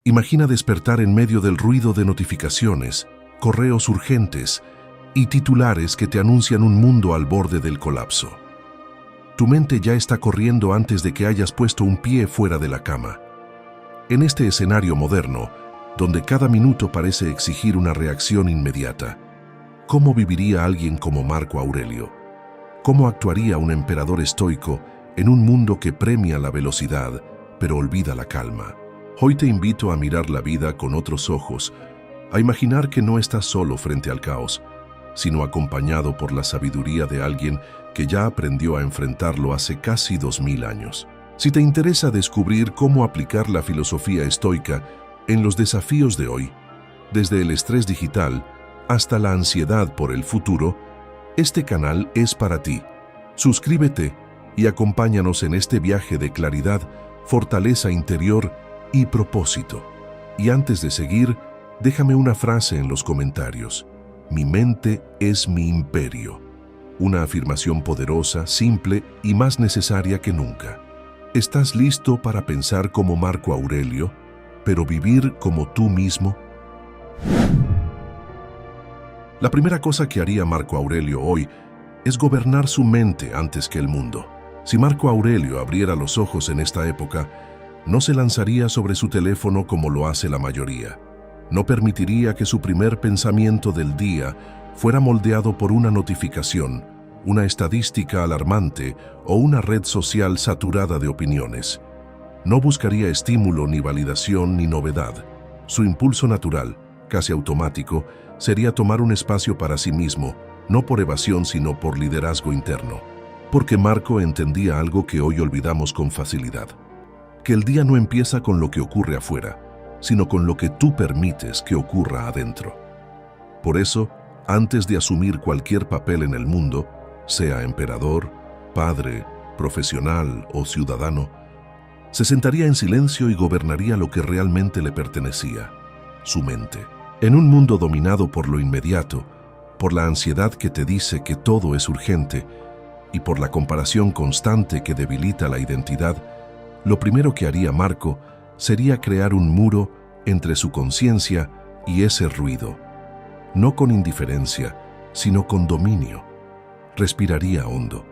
Imagina despertar en medio del ruido de notificaciones, correos urgentes y titulares que te anuncian un mundo al borde del colapso. Tu mente ya está corriendo antes de que hayas puesto un pie fuera de la cama. En este escenario moderno, donde cada minuto parece exigir una reacción inmediata, ¿cómo viviría alguien como Marco Aurelio? ¿Cómo actuaría un emperador estoico en un mundo que premia la velocidad, pero olvida la calma? Hoy te invito a mirar la vida con otros ojos, a imaginar que no estás solo frente al caos, sino acompañado por la sabiduría de alguien que ya aprendió a enfrentarlo hace casi 2000 años. Si te interesa descubrir cómo aplicar la filosofía estoica en los desafíos de hoy, desde el estrés digital hasta la ansiedad por el futuro, este canal es para ti. Suscríbete y acompáñanos en este viaje de claridad, fortaleza interior y propósito. Y antes de seguir, déjame una frase en los comentarios. Mi mente es mi imperio. Una afirmación poderosa, simple y más necesaria que nunca. ¿Estás listo para pensar como Marco Aurelio, pero vivir como tú mismo? La primera cosa que haría Marco Aurelio hoy es gobernar su mente antes que el mundo. Si Marco Aurelio abriera los ojos en esta época, no se lanzaría sobre su teléfono como lo hace la mayoría. No permitiría que su primer pensamiento del día fuera moldeado por una notificación, una estadística alarmante o una red social saturada de opiniones. No buscaría estímulo ni validación ni novedad. Su impulso natural, casi automático, sería tomar un espacio para sí mismo, no por evasión sino por liderazgo interno. Porque Marco entendía algo que hoy olvidamos con facilidad. Que el día no empieza con lo que ocurre afuera, sino con lo que tú permites que ocurra adentro. Por eso, antes de asumir cualquier papel en el mundo, sea emperador, padre, profesional o ciudadano, se sentaría en silencio y gobernaría lo que realmente le pertenecía, su mente. En un mundo dominado por lo inmediato, por la ansiedad que te dice que todo es urgente y por la comparación constante que debilita la identidad, lo primero que haría Marco sería crear un muro entre su conciencia y ese ruido. No con indiferencia, sino con dominio. Respiraría hondo.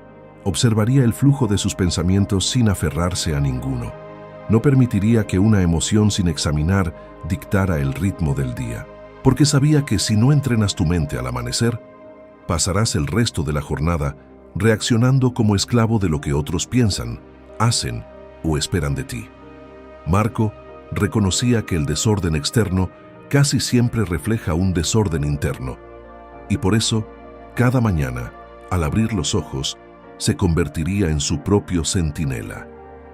Observaría el flujo de sus pensamientos sin aferrarse a ninguno. No permitiría que una emoción sin examinar dictara el ritmo del día. Porque sabía que si no entrenas tu mente al amanecer, pasarás el resto de la jornada reaccionando como esclavo de lo que otros piensan, hacen o esperan de ti. Marco reconocía que el desorden externo casi siempre refleja un desorden interno, y por eso, cada mañana, al abrir los ojos, se convertiría en su propio centinela.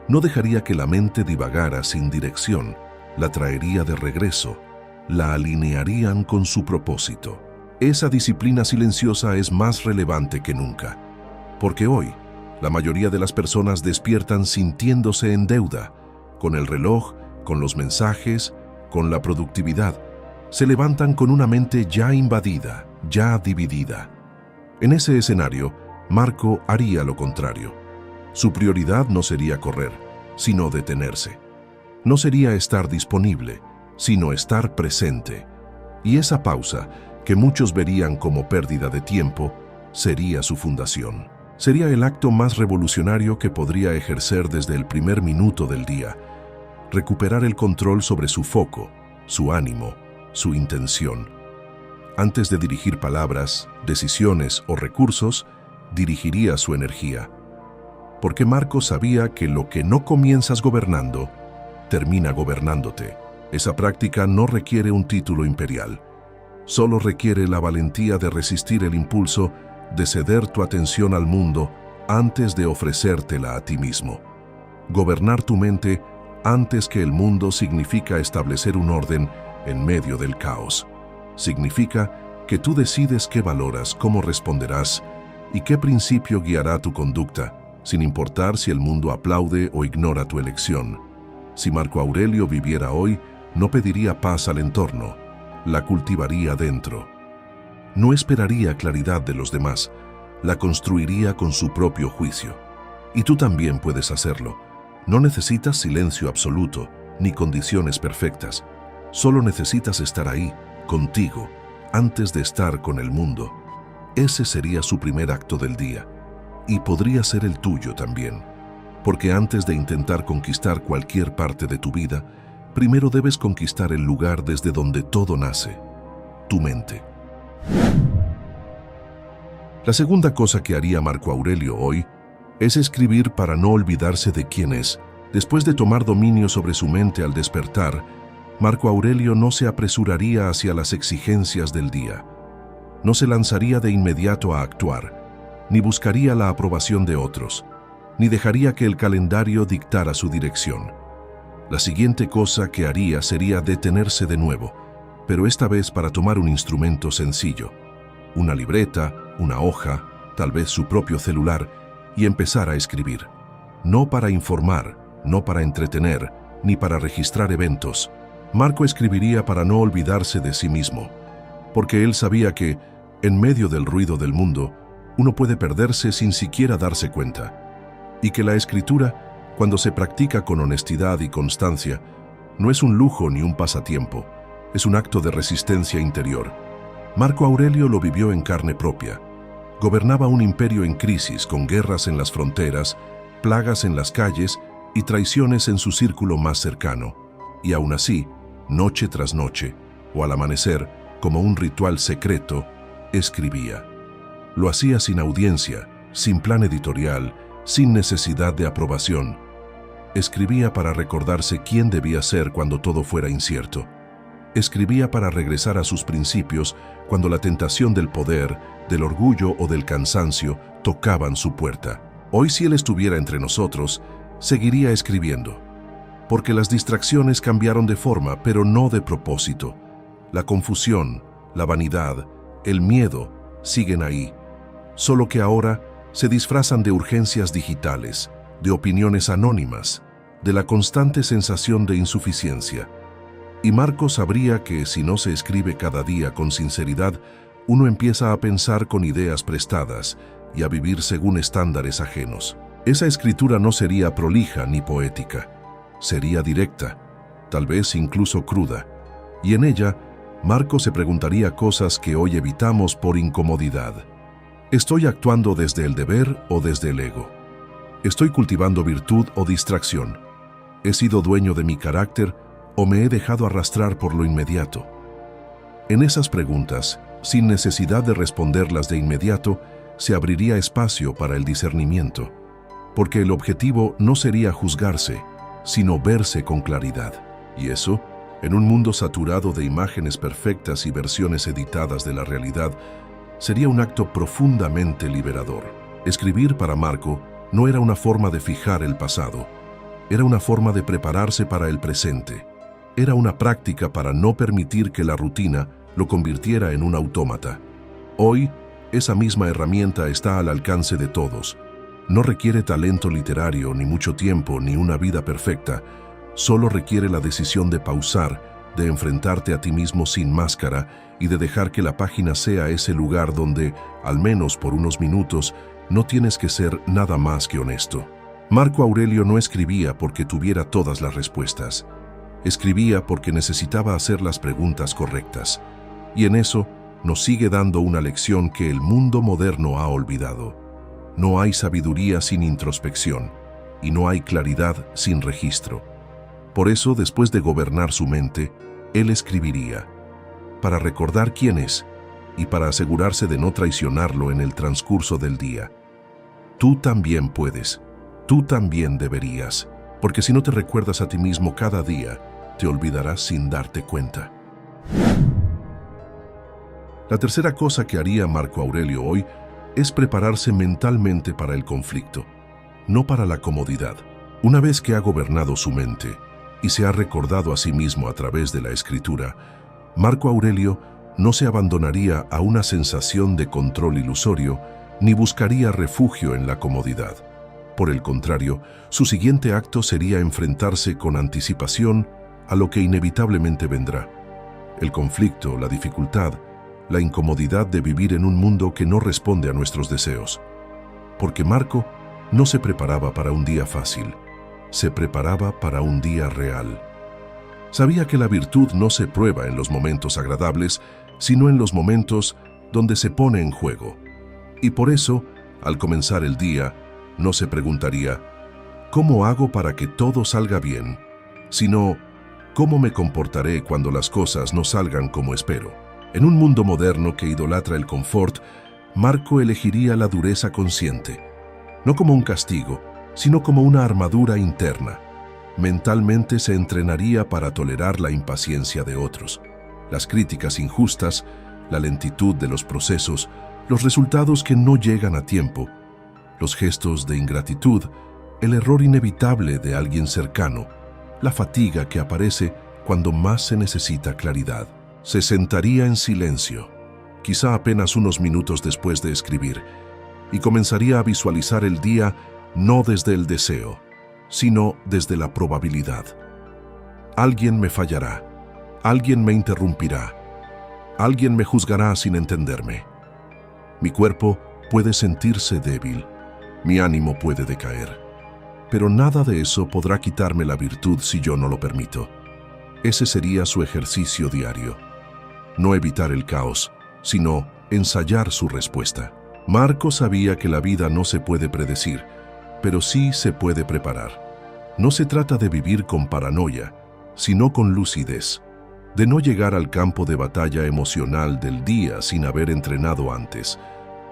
No dejaría que la mente divagara sin dirección, la traería de regreso, la alinearían con su propósito. Esa disciplina silenciosa es más relevante que nunca, porque hoy, la mayoría de las personas despiertan sintiéndose en deuda, con el reloj, con los mensajes, con la productividad. Se levantan con una mente ya invadida, ya dividida. En ese escenario, Marco haría lo contrario. Su prioridad no sería correr, sino detenerse. No sería estar disponible, sino estar presente. Y esa pausa, que muchos verían como pérdida de tiempo, sería su fundación. Sería el acto más revolucionario que podría ejercer desde el primer minuto del día. Recuperar el control sobre su foco, su ánimo, su intención. Antes de dirigir palabras, decisiones o recursos, dirigiría su energía. Porque Marco sabía que lo que no comienzas gobernando, termina gobernándote. Esa práctica no requiere un título imperial. Solo requiere la valentía de resistir el impulso de ceder tu atención al mundo antes de ofrecértela a ti mismo. Gobernar tu mente antes que el mundo significa establecer un orden en medio del caos. Significa que tú decides qué valoras, cómo responderás y qué principio guiará tu conducta, sin importar si el mundo aplaude o ignora tu elección. Si Marco Aurelio viviera hoy, no pediría paz al entorno, la cultivaría dentro. No esperaría claridad de los demás, la construiría con su propio juicio. Y tú también puedes hacerlo. No necesitas silencio absoluto, ni condiciones perfectas. Solo necesitas estar ahí, contigo, antes de estar con el mundo. Ese sería su primer acto del día. Y podría ser el tuyo también. Porque antes de intentar conquistar cualquier parte de tu vida, primero debes conquistar el lugar desde donde todo nace, tu mente. La segunda cosa que haría Marco Aurelio hoy es escribir para no olvidarse de quién es. Después de tomar dominio sobre su mente al despertar, Marco Aurelio no se apresuraría hacia las exigencias del día. No se lanzaría de inmediato a actuar, ni buscaría la aprobación de otros, ni dejaría que el calendario dictara su dirección. La siguiente cosa que haría sería detenerse de nuevo, pero esta vez para tomar un instrumento sencillo, una libreta, una hoja, tal vez su propio celular, y empezar a escribir. No para informar, no para entretener, ni para registrar eventos. Marco escribiría para no olvidarse de sí mismo, porque él sabía que, en medio del ruido del mundo, uno puede perderse sin siquiera darse cuenta, y que la escritura, cuando se practica con honestidad y constancia, no es un lujo ni un pasatiempo, es un acto de resistencia interior. Marco Aurelio lo vivió en carne propia. Gobernaba un imperio en crisis, con guerras en las fronteras, plagas en las calles y traiciones en su círculo más cercano. Y aún así, noche tras noche, o al amanecer, como un ritual secreto, escribía. Lo hacía sin audiencia, sin plan editorial, sin necesidad de aprobación. Escribía para recordarse quién debía ser cuando todo fuera incierto. Escribía para regresar a sus principios cuando la tentación del poder, del orgullo o del cansancio tocaban su puerta. Hoy, si él estuviera entre nosotros, seguiría escribiendo. Porque las distracciones cambiaron de forma, pero no de propósito. La confusión, la vanidad, el miedo siguen ahí, solo que ahora se disfrazan de urgencias digitales, de opiniones anónimas, de la constante sensación de insuficiencia. Y Marco sabría que si no se escribe cada día con sinceridad, uno empieza a pensar con ideas prestadas y a vivir según estándares ajenos. Esa escritura no sería prolija ni poética, sería directa, tal vez incluso cruda, y en ella Marco se preguntaría cosas que hoy evitamos por incomodidad. ¿Estoy actuando desde el deber o desde el ego? ¿Estoy cultivando virtud o distracción? ¿He sido dueño de mi carácter o me he dejado arrastrar por lo inmediato? En esas preguntas, sin necesidad de responderlas de inmediato, se abriría espacio para el discernimiento, porque el objetivo no sería juzgarse, sino verse con claridad. Y eso, en un mundo saturado de imágenes perfectas y versiones editadas de la realidad, sería un acto profundamente liberador. Escribir para Marco no era una forma de fijar el pasado, era una forma de prepararse para el presente. Era una práctica para no permitir que la rutina lo convirtiera en un autómata. Hoy, esa misma herramienta está al alcance de todos. No requiere talento literario, ni mucho tiempo, ni una vida perfecta. Solo requiere la decisión de pausar, de enfrentarte a ti mismo sin máscara y de dejar que la página sea ese lugar donde, al menos por unos minutos, no tienes que ser nada más que honesto. Marco Aurelio no escribía porque tuviera todas las respuestas. Escribía porque necesitaba hacer las preguntas correctas. Y en eso nos sigue dando una lección que el mundo moderno ha olvidado. No hay sabiduría sin introspección, y no hay claridad sin registro. Por eso, después de gobernar su mente, él escribiría, para recordar quién es y para asegurarse de no traicionarlo en el transcurso del día. Tú también puedes, tú también deberías, porque si no te recuerdas a ti mismo cada día, te olvidarás sin darte cuenta. La tercera cosa que haría Marco Aurelio hoy es prepararse mentalmente para el conflicto, no para la comodidad. Una vez que ha gobernado su mente y se ha recordado a sí mismo a través de la escritura, Marco Aurelio no se abandonaría a una sensación de control ilusorio ni buscaría refugio en la comodidad. Por el contrario, su siguiente acto sería enfrentarse con anticipación a lo que inevitablemente vendrá. El conflicto, la dificultad, la incomodidad de vivir en un mundo que no responde a nuestros deseos. Porque Marco no se preparaba para un día fácil, se preparaba para un día real, Sabía que la virtud no se prueba en los momentos agradables, sino en los momentos donde se pone en juego. Y por eso, al comenzar el día, no se preguntaría, ¿cómo hago para que todo salga bien?, sino, ¿cómo me comportaré cuando las cosas no salgan como espero? En un mundo moderno que idolatra el confort, Marco elegiría la dureza consciente, no como un castigo, sino como una armadura interna. Mentalmente se entrenaría para tolerar la impaciencia de otros, las críticas injustas, la lentitud de los procesos, los resultados que no llegan a tiempo, los gestos de ingratitud, el error inevitable de alguien cercano, la fatiga que aparece cuando más se necesita claridad. Se sentaría en silencio, quizá apenas unos minutos después de escribir, y comenzaría a visualizar el día no desde el deseo, sino desde la probabilidad. Alguien me fallará, alguien me interrumpirá, alguien me juzgará sin entenderme. Mi cuerpo puede sentirse débil, mi ánimo puede decaer, pero nada de eso podrá quitarme la virtud si yo no lo permito. Ese sería su ejercicio diario. No evitar el caos, sino ensayar su respuesta. Marco sabía que la vida no se puede predecir, pero sí se puede preparar. No se trata de vivir con paranoia, sino con lucidez, de no llegar al campo de batalla emocional del día sin haber entrenado antes.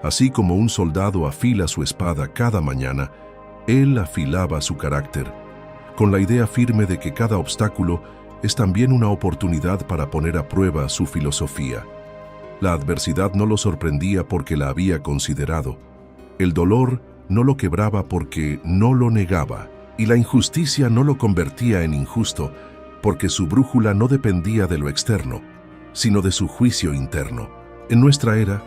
Así como un soldado afila su espada cada mañana, él afilaba su carácter, con la idea firme de que cada obstáculo es también una oportunidad para poner a prueba su filosofía. La adversidad no lo sorprendía porque la había considerado. El dolor no lo quebraba porque no lo negaba, y la injusticia no lo convertía en injusto porque su brújula no dependía de lo externo, sino de su juicio interno. En nuestra era,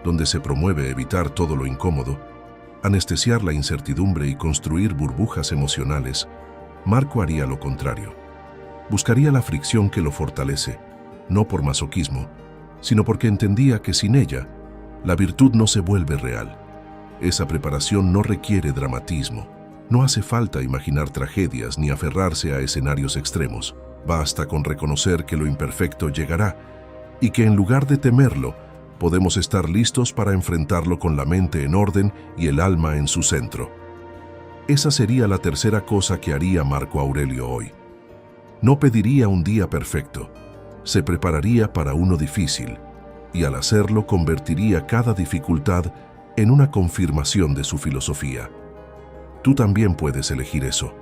donde se promueve evitar todo lo incómodo, anestesiar la incertidumbre y construir burbujas emocionales, Marco haría lo contrario. Buscaría la fricción que lo fortalece, no por masoquismo, sino porque entendía que sin ella, la virtud no se vuelve real. Esa preparación no requiere dramatismo. No hace falta imaginar tragedias ni aferrarse a escenarios extremos. Basta con reconocer que lo imperfecto llegará y que en lugar de temerlo, podemos estar listos para enfrentarlo con la mente en orden y el alma en su centro. Esa sería la tercera cosa que haría Marco Aurelio hoy. No pediría un día perfecto, se prepararía para uno difícil, y al hacerlo convertiría cada dificultad en una confirmación de su filosofía. Tú también puedes elegir eso.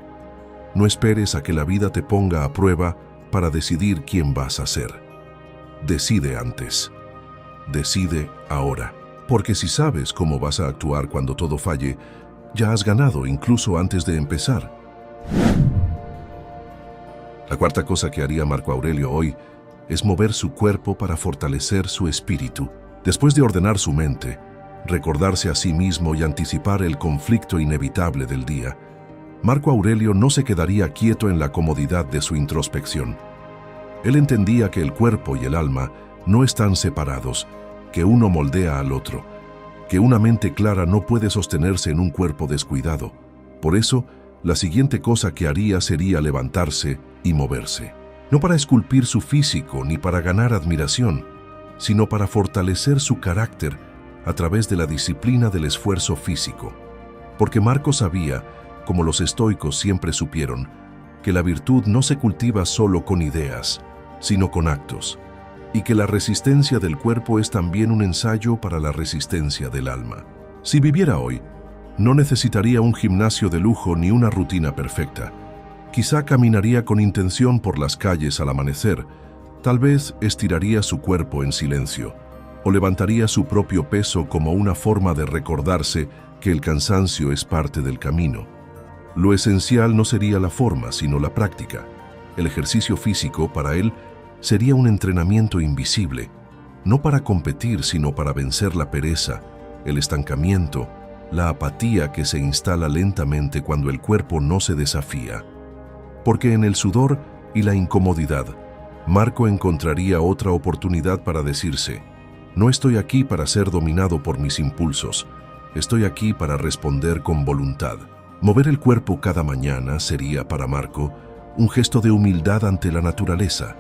No esperes a que la vida te ponga a prueba para decidir quién vas a ser. Decide antes. Decide ahora. Porque si sabes cómo vas a actuar cuando todo falle, ya has ganado incluso antes de empezar. La cuarta cosa que haría Marco Aurelio hoy es mover su cuerpo para fortalecer su espíritu. Después de ordenar su mente, recordarse a sí mismo y anticipar el conflicto inevitable del día, Marco Aurelio no se quedaría quieto en la comodidad de su introspección. Él entendía que el cuerpo y el alma no están separados, que uno moldea al otro, que una mente clara no puede sostenerse en un cuerpo descuidado. Por eso, la siguiente cosa que haría sería levantarse y moverse. No para esculpir su físico ni para ganar admiración, sino para fortalecer su carácter a través de la disciplina del esfuerzo físico. Porque Marco sabía, como los estoicos siempre supieron, que la virtud no se cultiva solo con ideas, sino con actos, y que la resistencia del cuerpo es también un ensayo para la resistencia del alma. Si viviera hoy, no necesitaría un gimnasio de lujo ni una rutina perfecta. Quizá caminaría con intención por las calles al amanecer, tal vez estiraría su cuerpo en silencio, o levantaría su propio peso como una forma de recordarse que el cansancio es parte del camino. Lo esencial no sería la forma, sino la práctica. El ejercicio físico, para él, sería un entrenamiento invisible, no para competir, sino para vencer la pereza, el estancamiento, la apatía que se instala lentamente cuando el cuerpo no se desafía. Porque en el sudor y la incomodidad, Marco encontraría otra oportunidad para decirse: no estoy aquí para ser dominado por mis impulsos, estoy aquí para responder con voluntad. Mover el cuerpo cada mañana sería para Marco un gesto de humildad ante la naturaleza,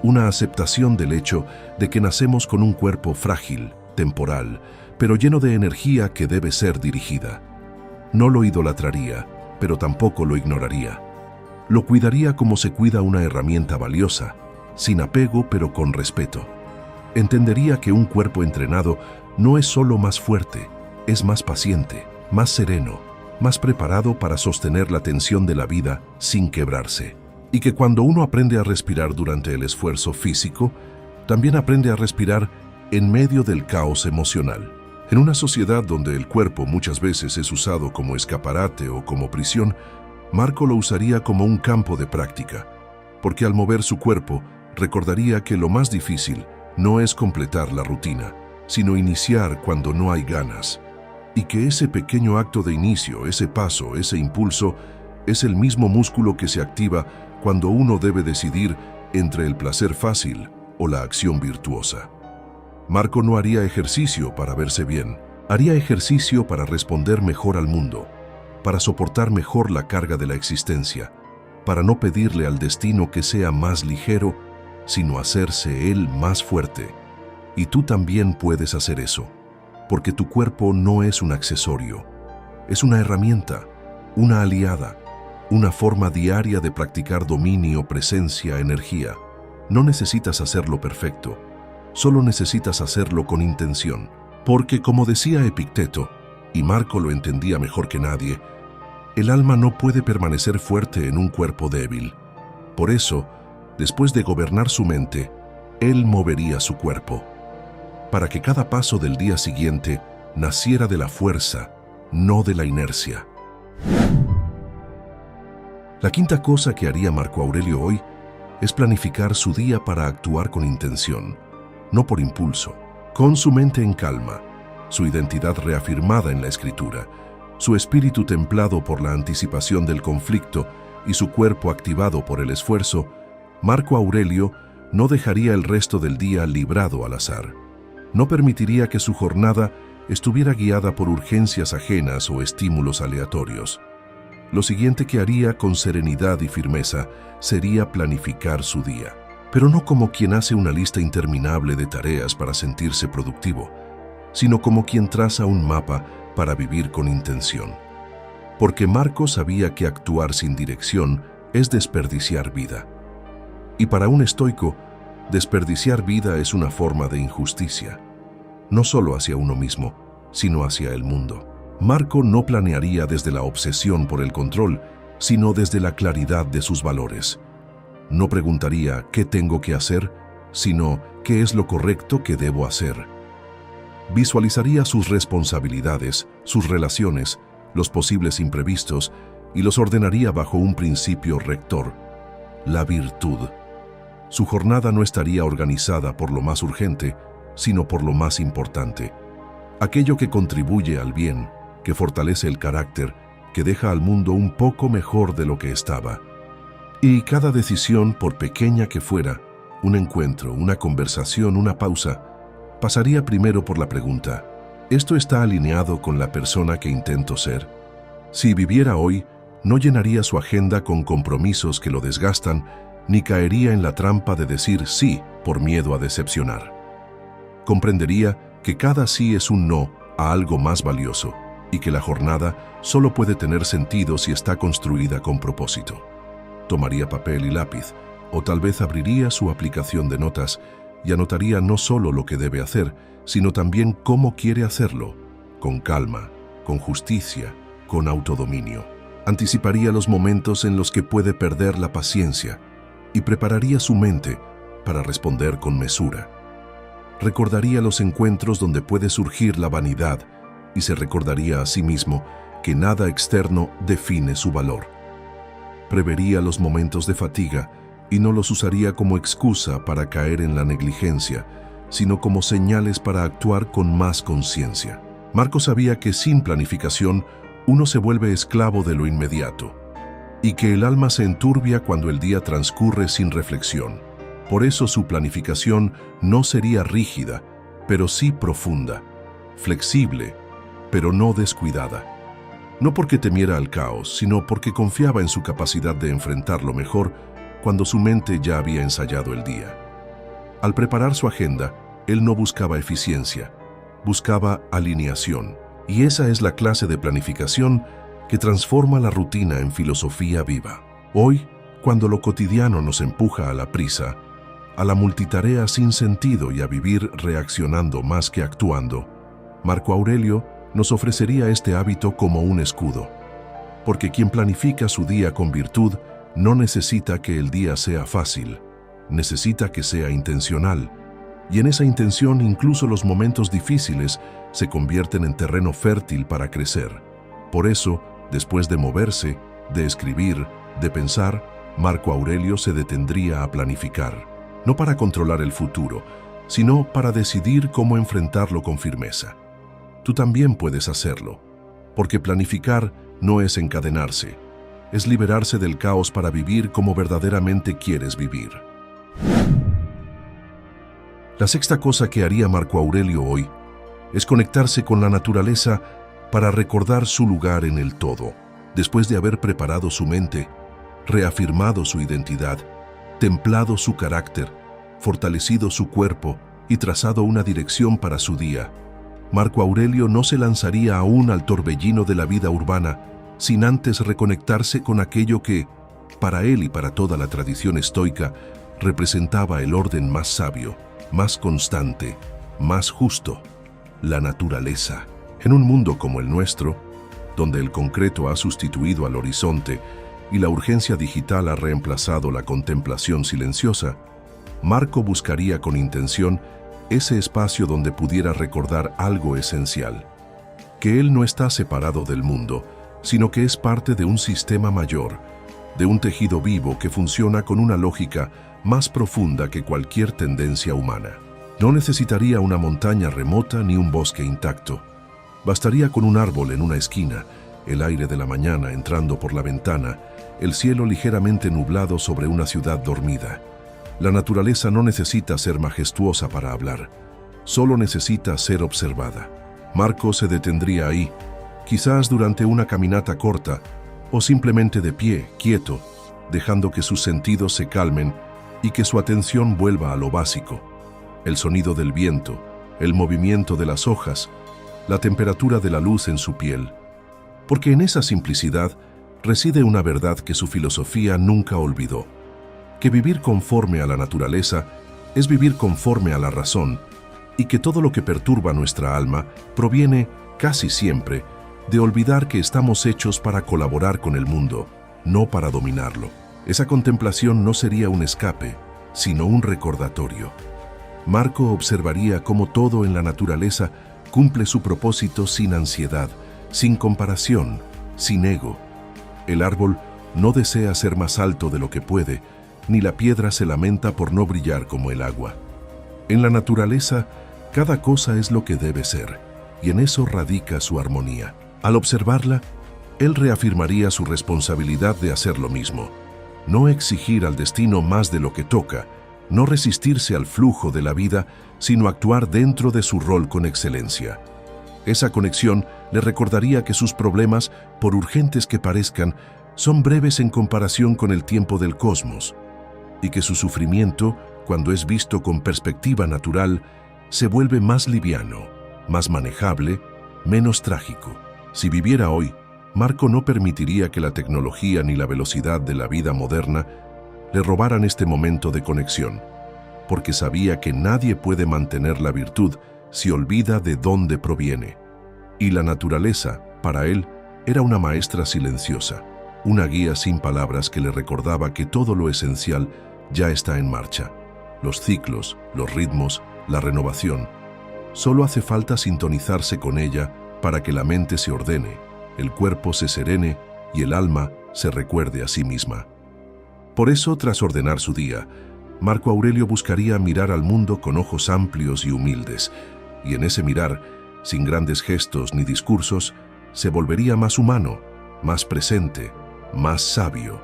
una aceptación del hecho de que nacemos con un cuerpo frágil, temporal, pero lleno de energía que debe ser dirigida. No lo idolatraría, pero tampoco lo ignoraría. Lo cuidaría como se cuida una herramienta valiosa, sin apego pero con respeto. Entendería que un cuerpo entrenado no es solo más fuerte, es más paciente, más sereno, más preparado para sostener la tensión de la vida sin quebrarse. Y que cuando uno aprende a respirar durante el esfuerzo físico, también aprende a respirar en medio del caos emocional. En una sociedad donde el cuerpo muchas veces es usado como escaparate o como prisión, Marco lo usaría como un campo de práctica, porque al mover su cuerpo recordaría que lo más difícil no es completar la rutina, sino iniciar cuando no hay ganas, y que ese pequeño acto de inicio, ese paso, ese impulso, es el mismo músculo que se activa cuando uno debe decidir entre el placer fácil o la acción virtuosa. Marco no haría ejercicio para verse bien, haría ejercicio para responder mejor al mundo, para soportar mejor la carga de la existencia, para no pedirle al destino que sea más ligero, sino hacerse él más fuerte. Y tú también puedes hacer eso, porque tu cuerpo no es un accesorio, es una herramienta, una aliada, una forma diaria de practicar dominio, presencia, energía. No necesitas hacerlo perfecto, solo necesitas hacerlo con intención. Porque, como decía Epicteto, y Marco lo entendía mejor que nadie, el alma no puede permanecer fuerte en un cuerpo débil. Por eso, después de gobernar su mente, él movería su cuerpo, para que cada paso del día siguiente naciera de la fuerza, no de la inercia. La quinta cosa que haría Marco Aurelio hoy es planificar su día para actuar con intención, no por impulso, con su mente en calma, su identidad reafirmada en la escritura, su espíritu templado por la anticipación del conflicto y su cuerpo activado por el esfuerzo. Marco Aurelio no dejaría el resto del día librado al azar. No permitiría que su jornada estuviera guiada por urgencias ajenas o estímulos aleatorios. Lo siguiente que haría con serenidad y firmeza sería planificar su día, pero no como quien hace una lista interminable de tareas para sentirse productivo, sino como quien traza un mapa para vivir con intención. Porque Marco sabía que actuar sin dirección es desperdiciar vida. Y para un estoico, desperdiciar vida es una forma de injusticia, no solo hacia uno mismo, sino hacia el mundo. Marco no planearía desde la obsesión por el control, sino desde la claridad de sus valores. No preguntaría ¿qué tengo que hacer?, sino ¿qué es lo correcto que debo hacer? Visualizaría sus responsabilidades, sus relaciones, los posibles imprevistos y los ordenaría bajo un principio rector: la virtud. Su jornada no estaría organizada por lo más urgente, sino por lo más importante, aquello que contribuye al bien, que fortalece el carácter, que deja al mundo un poco mejor de lo que estaba. Y cada decisión, por pequeña que fuera, un encuentro, una conversación, una pausa, pasaría primero por la pregunta: ¿esto está alineado con la persona que intento ser? Si viviera hoy, no llenaría su agenda con compromisos que lo desgastan, ni caería en la trampa de decir sí por miedo a decepcionar. Comprendería que cada sí es un no a algo más valioso, y que la jornada solo puede tener sentido si está construida con propósito. Tomaría papel y lápiz, o tal vez abriría su aplicación de notas y anotaría no solo lo que debe hacer, sino también cómo quiere hacerlo, con calma, con justicia, con autodominio. Anticiparía los momentos en los que puede perder la paciencia y prepararía su mente para responder con mesura. Recordaría los encuentros donde puede surgir la vanidad y se recordaría a sí mismo que nada externo define su valor. Prevería los momentos de fatiga y no los usaría como excusa para caer en la negligencia, sino como señales para actuar con más conciencia. Marco sabía que sin planificación uno se vuelve esclavo de lo inmediato y que el alma se enturbia cuando el día transcurre sin reflexión. Por eso su planificación no sería rígida, pero sí profunda, flexible, pero no descuidada. no porque temiera al caos, sino porque confiaba en su capacidad de enfrentarlo mejor cuando su mente ya había ensayado el día. Al preparar su agenda, él no buscaba eficiencia, buscaba alineación. Y esa es la clase de planificación que transforma la rutina en filosofía viva. Hoy, cuando lo cotidiano nos empuja a la prisa, a la multitarea sin sentido y a vivir reaccionando más que actuando, Marco Aurelio nos ofrecería este hábito como un escudo. Porque quien planifica su día con virtud no necesita que el día sea fácil, necesita que sea intencional. Y en esa intención incluso los momentos difíciles se convierten en terreno fértil para crecer. Por eso, después de moverse, de escribir, de pensar, Marco Aurelio se detendría a planificar, no para controlar el futuro, sino para decidir cómo enfrentarlo con firmeza. Tú también puedes hacerlo, porque planificar no es encadenarse, es liberarse del caos para vivir como verdaderamente quieres vivir. La sexta cosa que haría Marco Aurelio hoy es conectarse con la naturaleza para recordar su lugar en el todo, después de haber preparado su mente, reafirmado su identidad, templado su carácter, fortalecido su cuerpo y trazado una dirección para su día. Marco Aurelio no se lanzaría aún al torbellino de la vida urbana sin antes reconectarse con aquello que, para él y para toda la tradición estoica, representaba el orden más sabio, más constante, más justo, la naturaleza. En un mundo como el nuestro, donde el concreto ha sustituido al horizonte y la urgencia digital ha reemplazado la contemplación silenciosa, Marco buscaría con intención ese espacio donde pudiera recordar algo esencial, que él no está separado del mundo, sino que es parte de un sistema mayor, de un tejido vivo que funciona con una lógica más profunda que cualquier tendencia humana. No necesitaría una montaña remota ni un bosque intacto. Bastaría con un árbol en una esquina, el aire de la mañana entrando por la ventana, el cielo ligeramente nublado sobre una ciudad dormida. La naturaleza no necesita ser majestuosa para hablar, solo necesita ser observada. Marco se detendría ahí, quizás durante una caminata corta, o simplemente de pie, quieto, dejando que sus sentidos se calmen y que su atención vuelva a lo básico: el sonido del viento, el movimiento de las hojas, la temperatura de la luz en su piel. Porque en esa simplicidad reside una verdad que su filosofía nunca olvidó: que vivir conforme a la naturaleza es vivir conforme a la razón, y que todo lo que perturba nuestra alma proviene, casi siempre, de olvidar que estamos hechos para colaborar con el mundo, no para dominarlo. Esa contemplación no sería un escape, sino un recordatorio. Marco observaría cómo todo en la naturaleza cumple su propósito sin ansiedad, sin comparación, sin ego. El árbol no desea ser más alto de lo que puede, ni la piedra se lamenta por no brillar como el agua. En la naturaleza, cada cosa es lo que debe ser, y en eso radica su armonía. Al observarla, él reafirmaría su responsabilidad de hacer lo mismo: no exigir al destino más de lo que toca, no resistirse al flujo de la vida, sino actuar dentro de su rol con excelencia. Esa conexión le recordaría que sus problemas, por urgentes que parezcan, son breves en comparación con el tiempo del cosmos, y que su sufrimiento, cuando es visto con perspectiva natural, se vuelve más liviano, más manejable, menos trágico. Si viviera hoy, Marco no permitiría que la tecnología ni la velocidad de la vida moderna le robaran este momento de conexión, porque sabía que nadie puede mantener la virtud si olvida de dónde proviene. Y la naturaleza, para él, era una maestra silenciosa, una guía sin palabras que le recordaba que todo lo esencial ya está en marcha: los ciclos, los ritmos, la renovación. Solo hace falta sintonizarse con ella para que la mente se ordene, el cuerpo se serene y el alma se recuerde a sí misma. Por eso, tras ordenar su día, Marco Aurelio buscaría mirar al mundo con ojos amplios y humildes, y en ese mirar, sin grandes gestos ni discursos, se volvería más humano, más presente, más sabio.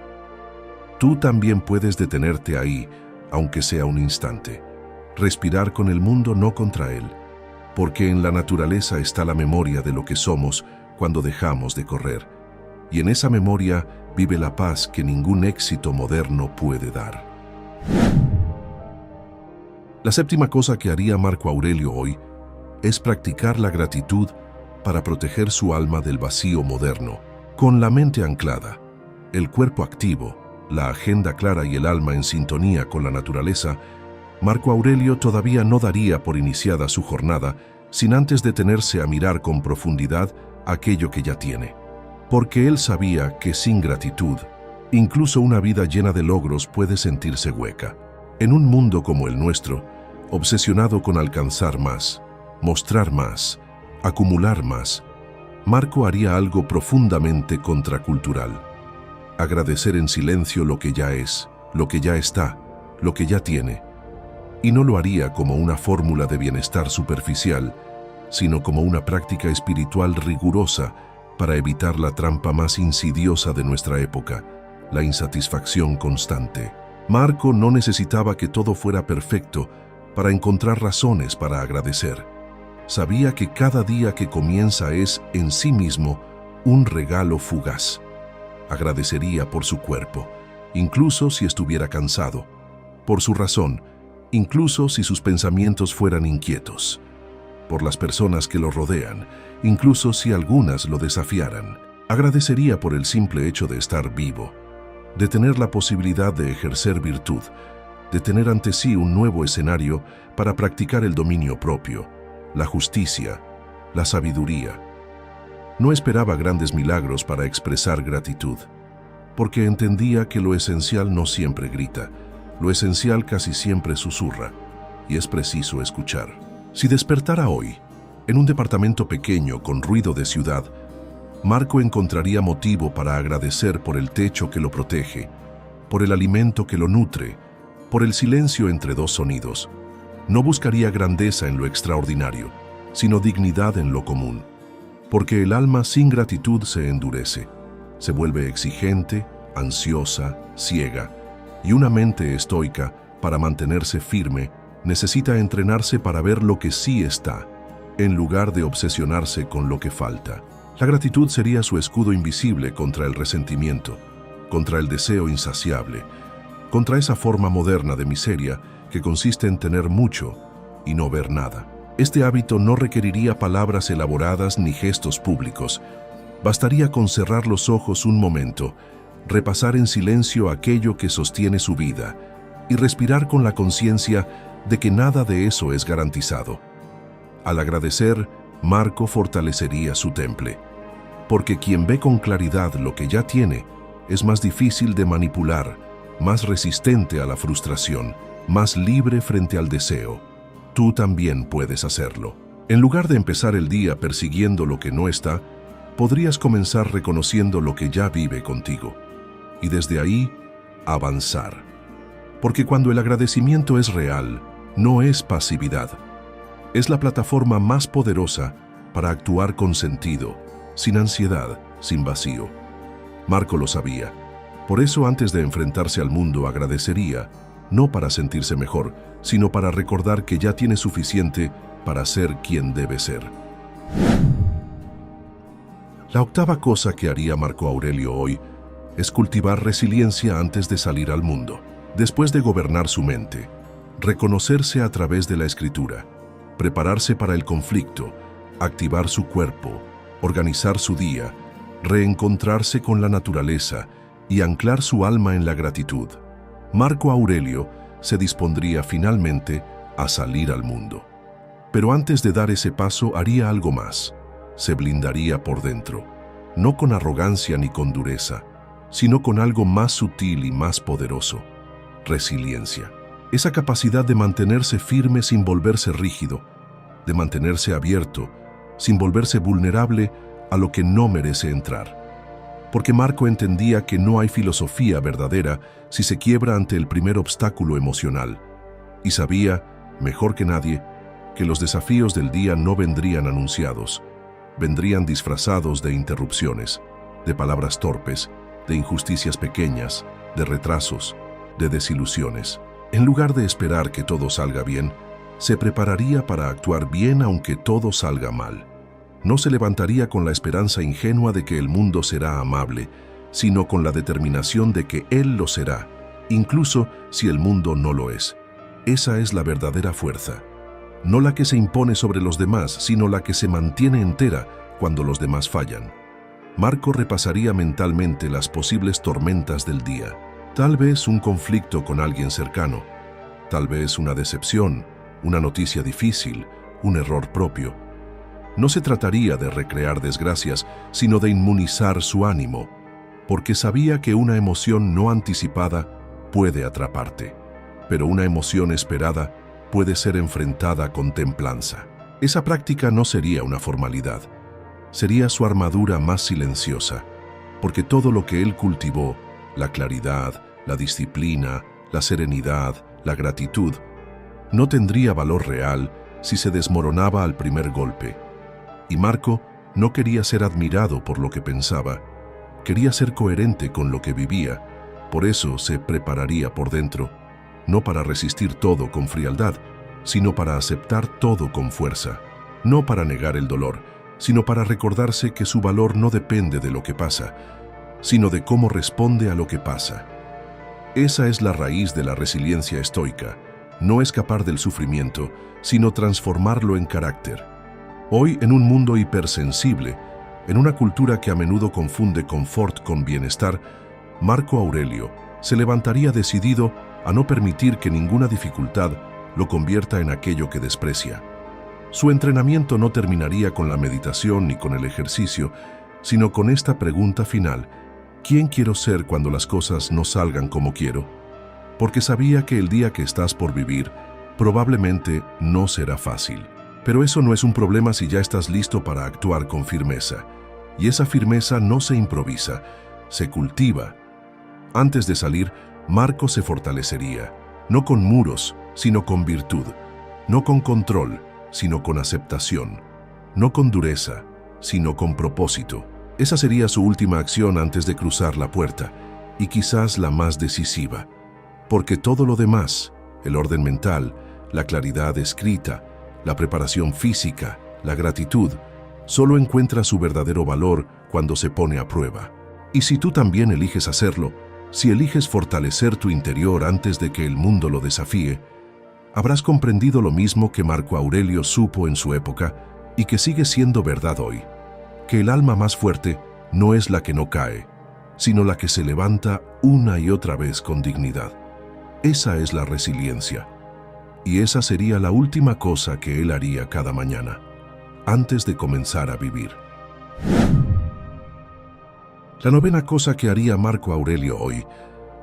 Tú también puedes detenerte ahí, aunque sea un instante. Respirar con el mundo, no contra él, porque en la naturaleza está la memoria de lo que somos cuando dejamos de correr. Y en esa memoria vive la paz que ningún éxito moderno puede dar. La séptima cosa que haría Marco Aurelio hoy es practicar la gratitud para proteger su alma del vacío moderno. Con la mente anclada, el cuerpo activo, la agenda clara y el alma en sintonía con la naturaleza, Marco Aurelio todavía no daría por iniciada su jornada sin antes detenerse a mirar con profundidad aquello que ya tiene. Porque él sabía que sin gratitud, incluso una vida llena de logros puede sentirse hueca. En un mundo como el nuestro, obsesionado con alcanzar más, mostrar más, acumular más, Marco haría algo profundamente contracultural. Agradecer en silencio lo que ya es, lo que ya está, lo que ya tiene. Y no lo haría como una fórmula de bienestar superficial, sino como una práctica espiritual rigurosa para evitar la trampa más insidiosa de nuestra época, la insatisfacción constante. Marco no necesitaba que todo fuera perfecto para encontrar razones para agradecer. Sabía que cada día que comienza es, en sí mismo, un regalo fugaz. Agradecería por su cuerpo, incluso si estuviera cansado, por su razón, incluso si sus pensamientos fueran inquietos, por las personas que lo rodean, incluso si algunas lo desafiaran. Agradecería por el simple hecho de estar vivo, de tener la posibilidad de ejercer virtud, de tener ante sí un nuevo escenario para practicar el dominio propio, la justicia, la sabiduría. No esperaba grandes milagros para expresar gratitud, porque entendía que lo esencial no siempre grita, lo esencial casi siempre susurra, y es preciso escuchar. Si despertara hoy, en un departamento pequeño con ruido de ciudad, Marco encontraría motivo para agradecer por el techo que lo protege, por el alimento que lo nutre, por el silencio entre dos sonidos. No buscaría grandeza en lo extraordinario, sino dignidad en lo común. Porque el alma sin gratitud se endurece, se vuelve exigente, ansiosa, ciega, y una mente estoica, para mantenerse firme, necesita entrenarse para ver lo que sí está, en lugar de obsesionarse con lo que falta. La gratitud sería su escudo invisible contra el resentimiento, contra el deseo insaciable, contra esa forma moderna de miseria que consiste en tener mucho y no ver nada. Este hábito no requeriría palabras elaboradas ni gestos públicos. Bastaría con cerrar los ojos un momento, repasar en silencio aquello que sostiene su vida y respirar con la conciencia de que nada de eso es garantizado. Al agradecer, Marco fortalecería su temple, porque quien ve con claridad lo que ya tiene es más difícil de manipular, más resistente a la frustración, más libre frente al deseo. Tú también puedes hacerlo. En lugar de empezar el día persiguiendo lo que no está, podrías comenzar reconociendo lo que ya vive contigo, y desde ahí, avanzar. Porque cuando el agradecimiento es real, no es pasividad. Es la plataforma más poderosa para actuar con sentido, sin ansiedad, sin vacío. Marco lo sabía. Por eso antes de enfrentarse al mundo agradecería, no para sentirse mejor, sino para recordar que ya tiene suficiente para ser quien debe ser. La octava cosa que haría Marco Aurelio hoy es cultivar resiliencia antes de salir al mundo. Después de gobernar su mente, reconocerse a través de la escritura, prepararse para el conflicto, activar su cuerpo, organizar su día, reencontrarse con la naturaleza y anclar su alma en la gratitud, Marco Aurelio se dispondría finalmente a salir al mundo. Pero antes de dar ese paso haría algo más. Se blindaría por dentro, no con arrogancia ni con dureza, sino con algo más sutil y más poderoso: resiliencia. Esa capacidad de mantenerse firme sin volverse rígido, de mantenerse abierto, sin volverse vulnerable a lo que no merece entrar. Porque Marco entendía que no hay filosofía verdadera si se quiebra ante el primer obstáculo emocional, y sabía, mejor que nadie, que los desafíos del día no vendrían anunciados, vendrían disfrazados de interrupciones, de palabras torpes, de injusticias pequeñas, de retrasos, de desilusiones. En lugar de esperar que todo salga bien, se prepararía para actuar bien aunque todo salga mal. No se levantaría con la esperanza ingenua de que el mundo será amable, sino con la determinación de que Él lo será, incluso si el mundo no lo es. Esa es la verdadera fuerza. No la que se impone sobre los demás, sino la que se mantiene entera cuando los demás fallan. Marco repasaría mentalmente las posibles tormentas del día. Tal vez un conflicto con alguien cercano, tal vez una decepción, una noticia difícil, un error propio. No se trataría de recrear desgracias, sino de inmunizar su ánimo, porque sabía que una emoción no anticipada puede atraparte, pero una emoción esperada puede ser enfrentada con templanza. Esa práctica no sería una formalidad, sería su armadura más silenciosa, porque todo lo que él cultivó, la claridad, la disciplina, la serenidad, la gratitud, no tendría valor real si se desmoronaba al primer golpe. Y Marco no quería ser admirado por lo que pensaba, quería ser coherente con lo que vivía, por eso se prepararía por dentro, no para resistir todo con frialdad, sino para aceptar todo con fuerza, no para negar el dolor, sino para recordarse que su valor no depende de lo que pasa, sino de cómo responde a lo que pasa. Esa es la raíz de la resiliencia estoica, no escapar del sufrimiento, sino transformarlo en carácter. Hoy, en un mundo hipersensible, en una cultura que a menudo confunde confort con bienestar, Marco Aurelio se levantaría decidido a no permitir que ninguna dificultad lo convierta en aquello que desprecia. Su entrenamiento no terminaría con la meditación ni con el ejercicio, sino con esta pregunta final: ¿quién quiero ser cuando las cosas no salgan como quiero? Porque sabía que el día que estás por vivir probablemente no será fácil. Pero eso no es un problema si ya estás listo para actuar con firmeza. Y esa firmeza no se improvisa, se cultiva. Antes de salir, Marco se fortalecería, no con muros, sino con virtud, no con control, sino con aceptación, no con dureza, sino con propósito. Esa sería su última acción antes de cruzar la puerta, y quizás la más decisiva, porque todo lo demás, el orden mental, la claridad escrita, la preparación física, la gratitud, solo encuentra su verdadero valor cuando se pone a prueba. Y si tú también eliges hacerlo, si eliges fortalecer tu interior antes de que el mundo lo desafíe, habrás comprendido lo mismo que Marco Aurelio supo en su época y que sigue siendo verdad hoy, que el alma más fuerte no es la que no cae, sino la que se levanta una y otra vez con dignidad. Esa es la resiliencia. Y esa sería la última cosa que él haría cada mañana, antes de comenzar a vivir. La novena cosa que haría Marco Aurelio hoy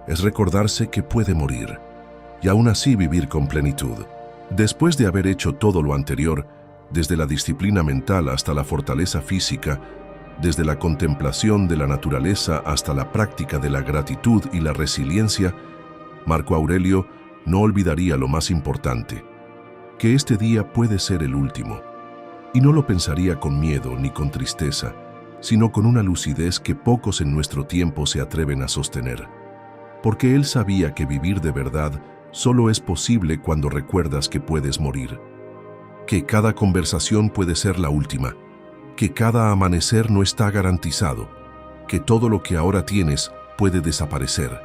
es recordarse que puede morir, y aún así vivir con plenitud. Después de haber hecho todo lo anterior, desde la disciplina mental hasta la fortaleza física, desde la contemplación de la naturaleza hasta la práctica de la gratitud y la resiliencia, Marco Aurelio no olvidaría lo más importante, que este día puede ser el último, y no lo pensaría con miedo ni con tristeza, sino con una lucidez que pocos en nuestro tiempo se atreven a sostener, porque él sabía que vivir de verdad solo es posible cuando recuerdas que puedes morir, que cada conversación puede ser la última, que cada amanecer no está garantizado, que todo lo que ahora tienes puede desaparecer,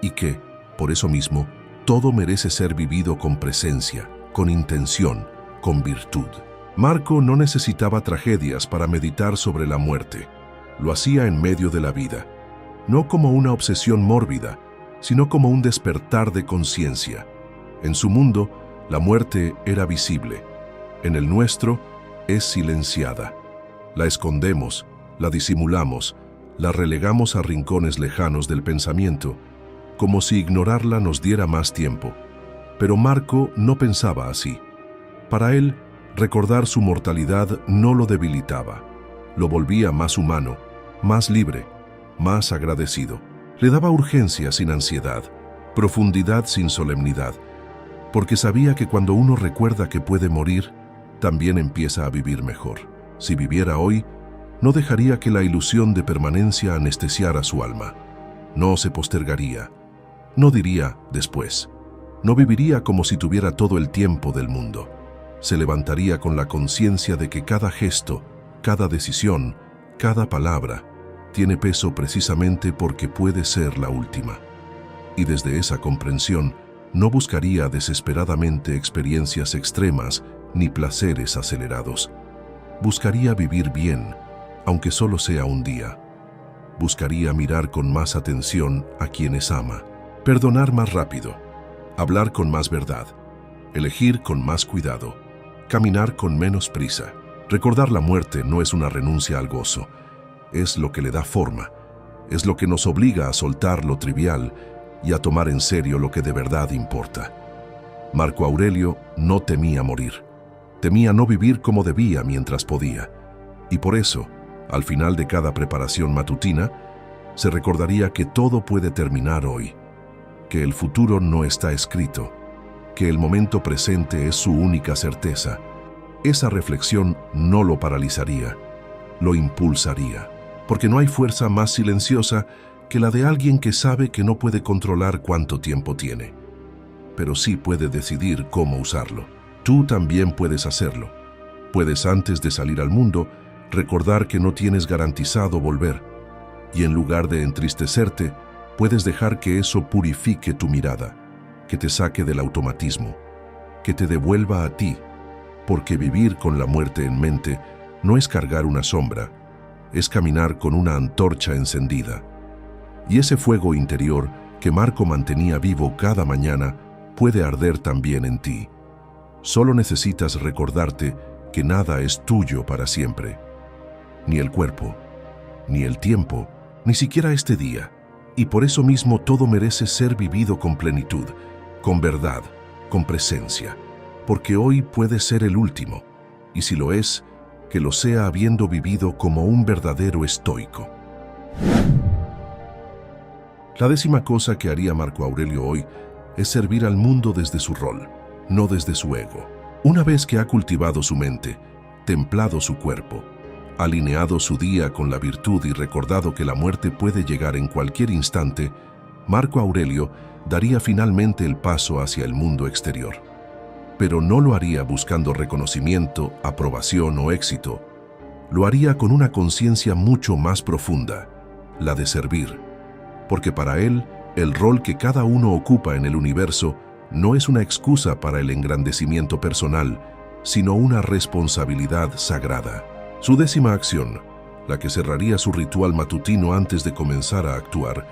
y que, por eso mismo, todo merece ser vivido con presencia, con intención, con virtud. Marco no necesitaba tragedias para meditar sobre la muerte. Lo hacía en medio de la vida, no como una obsesión mórbida, sino como un despertar de conciencia. En su mundo, la muerte era visible. En el nuestro, es silenciada. La escondemos, la disimulamos, la relegamos a rincones lejanos del pensamiento, como si ignorarla nos diera más tiempo. Pero Marco no pensaba así. Para él, recordar su mortalidad no lo debilitaba, lo volvía más humano, más libre, más agradecido. Le daba urgencia sin ansiedad, profundidad sin solemnidad, porque sabía que cuando uno recuerda que puede morir, también empieza a vivir mejor. Si viviera hoy, no dejaría que la ilusión de permanencia anestesiara su alma. No se postergaría. No diría después. No viviría como si tuviera todo el tiempo del mundo. Se levantaría con la conciencia de que cada gesto, Cada decisión, cada palabra, tiene peso precisamente porque puede ser la última. Y desde esa comprensión, no buscaría desesperadamente experiencias extremas ni placeres acelerados. Buscaría vivir bien, aunque solo sea un día. Buscaría mirar con más atención a quienes ama, perdonar más rápido, hablar con más verdad, elegir con más cuidado, caminar con menos prisa. Recordar la muerte no es una renuncia al gozo, es lo que le da forma, es lo que nos obliga a soltar lo trivial y a tomar en serio lo que de verdad importa. Marco Aurelio no temía morir, temía no vivir como debía mientras podía, y por eso, al final de cada preparación matutina, se recordaría que todo puede terminar hoy, que el futuro no está escrito, que el momento presente es su única certeza. Esa reflexión no lo paralizaría, lo impulsaría, porque no hay fuerza más silenciosa que la de alguien que sabe que no puede controlar cuánto tiempo tiene, pero sí puede decidir cómo usarlo. Tú también puedes hacerlo. Puedes, antes de salir al mundo, recordar que no tienes garantizado volver, y en lugar de entristecerte, puedes dejar que eso purifique tu mirada, que te saque del automatismo, que te devuelva a ti, porque vivir con la muerte en mente no es cargar una sombra, es caminar con una antorcha encendida. Y ese fuego interior que Marco mantenía vivo cada mañana puede arder también en ti. Solo necesitas recordarte que nada es tuyo para siempre. Ni el cuerpo, ni el tiempo, ni siquiera este día. Y por eso mismo todo merece ser vivido con plenitud, con verdad, con presencia. Porque hoy puede ser el último, y si lo es, que lo sea habiendo vivido como un verdadero estoico. La 10ª cosa que haría Marco Aurelio hoy es servir al mundo desde su rol, no desde su ego. Una vez que ha cultivado su mente, templado su cuerpo, alineado su día con la virtud y recordado que la muerte puede llegar en cualquier instante, Marco Aurelio daría finalmente el paso hacia el mundo exterior. Pero no lo haría buscando reconocimiento, aprobación o éxito. Lo haría con una conciencia mucho más profunda, la de servir. Porque para él, el rol que cada uno ocupa en el universo no es una excusa para el engrandecimiento personal, sino una responsabilidad sagrada. Su 10ª acción, la que cerraría su ritual matutino antes de comenzar a actuar,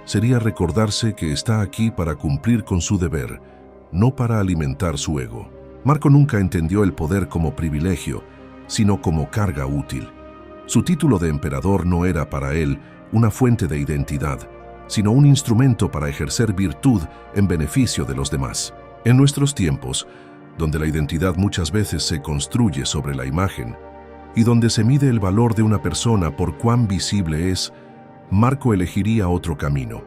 sería recordarse que está aquí para cumplir con su deber, no para alimentar su ego. Marco nunca entendió el poder como privilegio, sino como carga útil. Su título de emperador no era para él una fuente de identidad, sino un instrumento para ejercer virtud en beneficio de los demás. En nuestros tiempos, donde la identidad muchas veces se construye sobre la imagen, y donde se mide el valor de una persona por cuán visible es, Marco elegiría otro camino,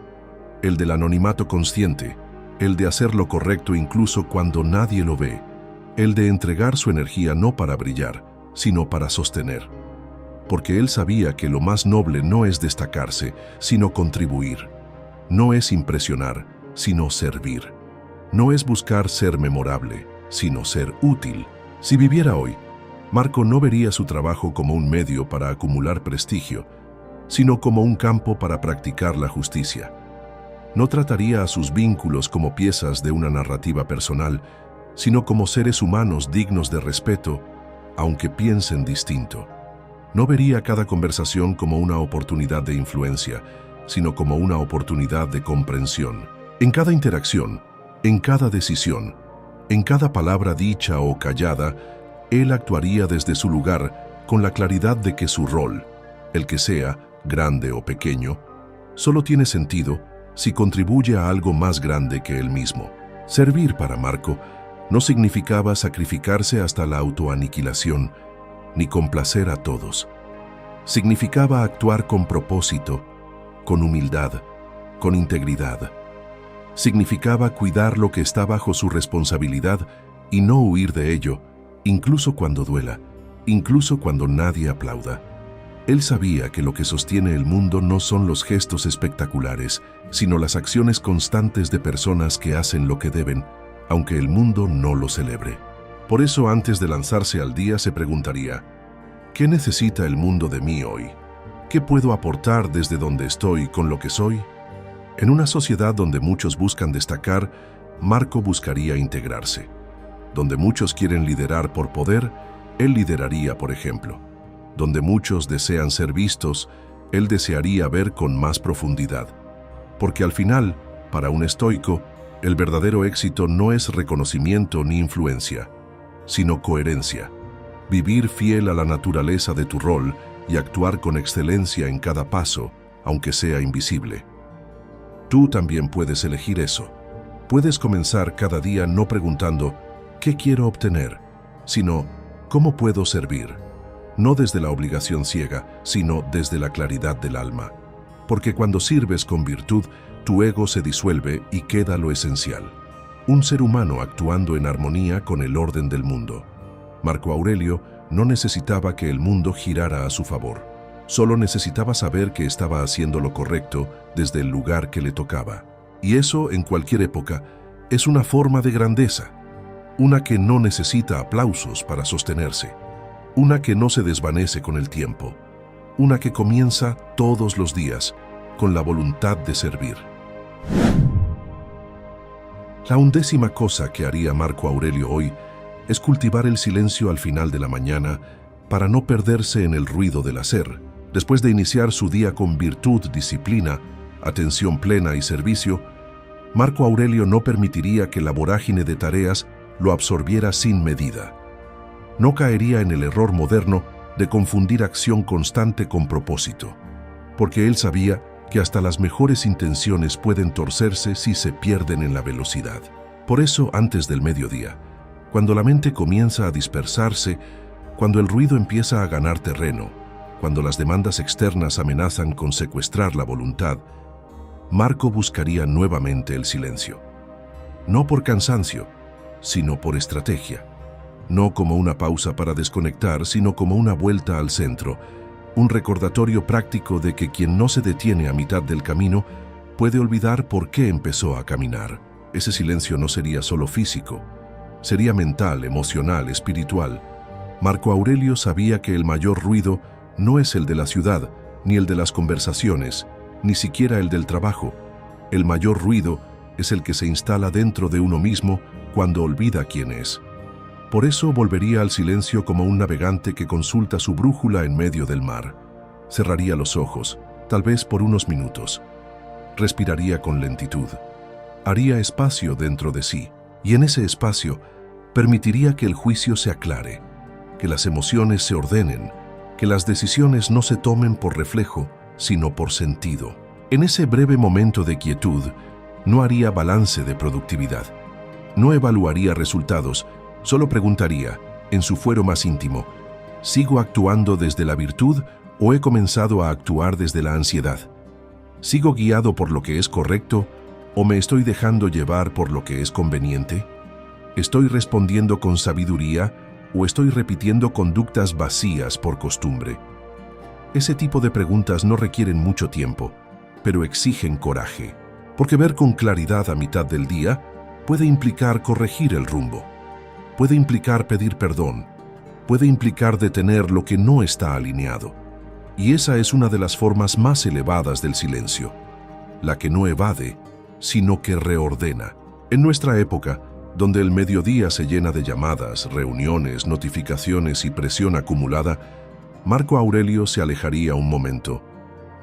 el del anonimato consciente, el de hacer lo correcto incluso cuando nadie lo ve, el de entregar su energía no para brillar, sino para sostener. Porque él sabía que lo más noble no es destacarse, sino contribuir. No es impresionar, sino servir. No es buscar ser memorable, sino ser útil. Si viviera hoy, Marco no vería su trabajo como un medio para acumular prestigio, sino como un campo para practicar la justicia. No trataría a sus vínculos como piezas de una narrativa personal, sino como seres humanos dignos de respeto, aunque piensen distinto. No vería cada conversación como una oportunidad de influencia, sino como una oportunidad de comprensión. En cada interacción, en cada decisión, en cada palabra dicha o callada, él actuaría desde su lugar con la claridad de que su rol, el que sea, grande o pequeño, solo tiene sentido si contribuye a algo más grande que él mismo. Servir para Marco no significaba sacrificarse hasta la autoaniquilación, ni complacer a todos. Significaba actuar con propósito, con humildad, con integridad. Significaba cuidar lo que está bajo su responsabilidad y no huir de ello, incluso cuando duela, incluso cuando nadie aplauda. Él sabía que lo que sostiene el mundo no son los gestos espectaculares, sino las acciones constantes de personas que hacen lo que deben, aunque el mundo no lo celebre. Por eso, antes de lanzarse al día, se preguntaría: ¿Qué necesita el mundo de mí hoy? ¿Qué puedo aportar desde donde estoy con lo que soy? En una sociedad donde muchos buscan destacar, Marco buscaría integrarse. Donde muchos quieren liderar por poder, él lideraría por ejemplo. Donde muchos desean ser vistos, él desearía ver con más profundidad. Porque al final, para un estoico, el verdadero éxito no es reconocimiento ni influencia, sino coherencia. Vivir fiel a la naturaleza de tu rol y actuar con excelencia en cada paso, aunque sea invisible. Tú también puedes elegir eso. Puedes comenzar cada día no preguntando ¿qué quiero obtener?, sino ¿cómo puedo servir? No desde la obligación ciega, sino desde la claridad del alma. Porque cuando sirves con virtud, tu ego se disuelve y queda lo esencial. Un ser humano actuando en armonía con el orden del mundo. Marco Aurelio no necesitaba que el mundo girara a su favor. Solo necesitaba saber que estaba haciendo lo correcto desde el lugar que le tocaba. Y eso, en cualquier época, es una forma de grandeza. Una que no necesita aplausos para sostenerse. Una que no se desvanece con el tiempo. Una que comienza todos los días con la voluntad de servir. La 11ª cosa que haría Marco Aurelio hoy es cultivar el silencio al final de la mañana para no perderse en el ruido del hacer. Después de iniciar su día con virtud, disciplina, atención plena y servicio, Marco Aurelio no permitiría que la vorágine de tareas lo absorbiera sin medida. No caería en el error moderno de confundir acción constante con propósito, porque él sabía que hasta las mejores intenciones pueden torcerse si se pierden en la velocidad. Por eso, antes del mediodía, cuando la mente comienza a dispersarse, cuando el ruido empieza a ganar terreno, cuando las demandas externas amenazan con secuestrar la voluntad, Marco buscaría nuevamente el silencio. No por cansancio, sino por estrategia. No como una pausa para desconectar, sino como una vuelta al centro, un recordatorio práctico de que quien no se detiene a mitad del camino puede olvidar por qué empezó a caminar. Ese silencio no sería solo físico, sería mental, emocional, espiritual. Marco Aurelio sabía que el mayor ruido no es el de la ciudad, ni el de las conversaciones, ni siquiera el del trabajo. El mayor ruido es el que se instala dentro de uno mismo cuando olvida quién es. Por eso volvería al silencio como un navegante que consulta su brújula en medio del mar. Cerraría los ojos, tal vez por unos minutos. Respiraría con lentitud. Haría espacio dentro de sí, y en ese espacio permitiría que el juicio se aclare, que las emociones se ordenen, que las decisiones no se tomen por reflejo, sino por sentido. En ese breve momento de quietud, no haría balance de productividad. No evaluaría resultados, solo preguntaría, en su fuero más íntimo, ¿sigo actuando desde la virtud o he comenzado a actuar desde la ansiedad? ¿Sigo guiado por lo que es correcto o me estoy dejando llevar por lo que es conveniente? ¿Estoy respondiendo con sabiduría o estoy repitiendo conductas vacías por costumbre? Ese tipo de preguntas no requieren mucho tiempo, pero exigen coraje, porque ver con claridad a mitad del día puede implicar corregir el rumbo. Puede implicar pedir perdón, puede implicar detener lo que no está alineado. Y esa es una de las formas más elevadas del silencio, la que no evade, sino que reordena. En nuestra época, donde el mediodía se llena de llamadas, reuniones, notificaciones y presión acumulada, Marco Aurelio se alejaría un momento,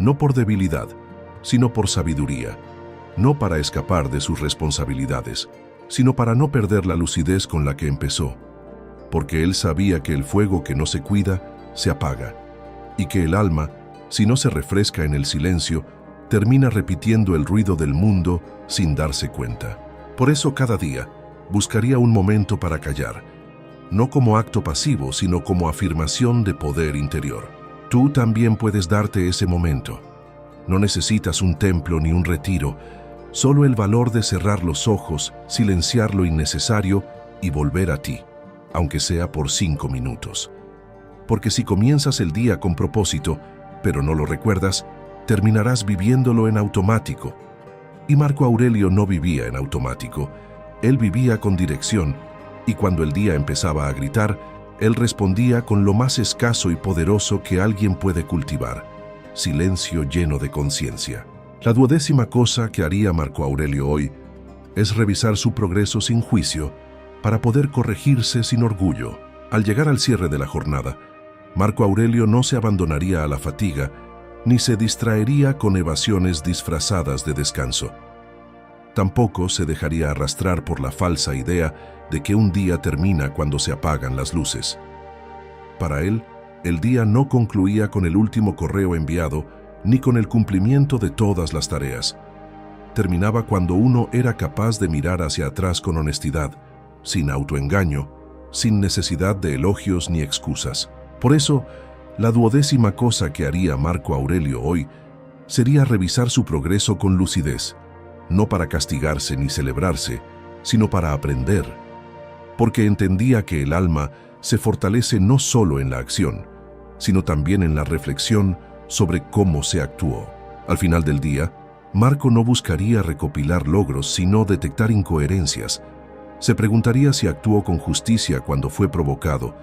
no por debilidad, sino por sabiduría, no para escapar de sus responsabilidades, sino para no perder la lucidez con la que empezó, porque él sabía que el fuego que no se cuida se apaga, y que el alma, si no se refresca en el silencio, termina repitiendo el ruido del mundo sin darse cuenta. Por eso cada día buscaría un momento para callar, no como acto pasivo, sino como afirmación de poder interior. Tú también puedes darte ese momento. No necesitas un templo ni un retiro, solo el valor de cerrar los ojos, silenciar lo innecesario y volver a ti, aunque sea por 5 minutos. Porque si comienzas el día con propósito, pero no lo recuerdas, terminarás viviéndolo en automático. Y Marco Aurelio no vivía en automático, él vivía con dirección, y cuando el día empezaba a gritar, él respondía con lo más escaso y poderoso que alguien puede cultivar: silencio lleno de conciencia. La 12ª cosa que haría Marco Aurelio hoy es revisar su progreso sin juicio para poder corregirse sin orgullo. Al llegar al cierre de la jornada, Marco Aurelio no se abandonaría a la fatiga ni se distraería con evasiones disfrazadas de descanso. Tampoco se dejaría arrastrar por la falsa idea de que un día termina cuando se apagan las luces. Para él, el día no concluía con el último correo enviado ni con el cumplimiento de todas las tareas. Terminaba cuando uno era capaz de mirar hacia atrás con honestidad, sin autoengaño, sin necesidad de elogios ni excusas. Por eso, la 12ª cosa que haría Marco Aurelio hoy sería revisar su progreso con lucidez, no para castigarse ni celebrarse, sino para aprender, porque entendía que el alma se fortalece no solo en la acción, sino también en la reflexión sobre cómo se actuó. Al final del día, Marco no buscaría recopilar logros, sino detectar incoherencias. Se preguntaría si actuó con justicia cuando fue provocado,